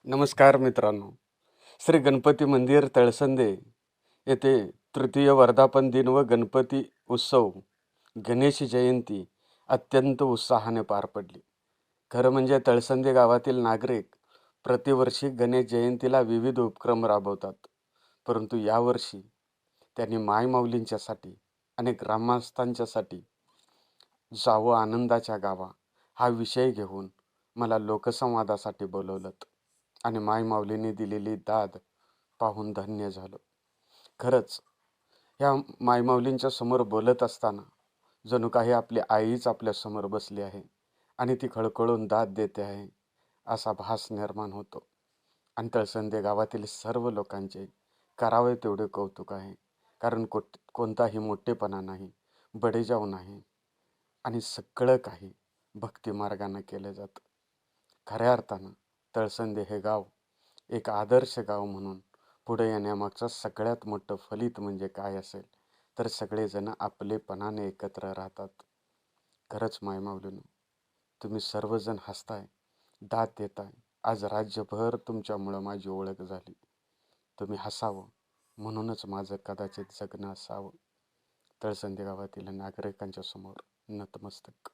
नमस्कार मित्रांनो. श्री गणपती मंदिर तळसंदे येथे तृतीय वर्धापन दिन व गणपती उत्सव गणेश जयंती अत्यंत उत्साहाने पार पडली. खरं म्हणजे तळसंदे गावातील नागरिक प्रतिवर्षी गणेश जयंतीला विविध उपक्रम राबवतात. परंतु यावर्षी त्यांनी मायमाऊलींच्यासाठी आणि ग्रामस्थांच्यासाठी जावं आनंदाच्या गावा हा विषय घेऊन मला लोकसंवादासाठी बोलवलं आणि मायमाऊलींनी दिलेली दाद पाहून धन्य झालो. खरंच ह्या मायमाऊलींच्या समोर बोलत असताना जणू काही आपली आईच आपल्या समोर बसली आहे आणि ती खळखळून दाद देते आहे असा भास निर्माण होतो. आणि तळसंदे गावातील सर्व लोकांचे करावे तेवढे कौतुक आहे. कारण कोणताही मोठेपणा नाही, बडेजाव नाही आणि सगळं काही भक्तिमार्गानं केलं जातं. खऱ्या अर्थानं तळसंदे हे गाव एक आदर्श गाव म्हणून पुढे येण्यामागचं सगळ्यात मोठं फलित म्हणजे काय असेल तर सगळेजण आपलेपणाने एकत्र राहतात. खरंच मायमाऊलीनो, तुम्ही सर्वजण हसताय, दाद देताय. आज राज्यभर तुमच्यामुळं माझी ओळख झाली. तुम्ही हसावं म्हणूनच माझं कदाचित जगणं असावं. तळसंदे गावातील नागरिकांच्या समोर नतमस्तक.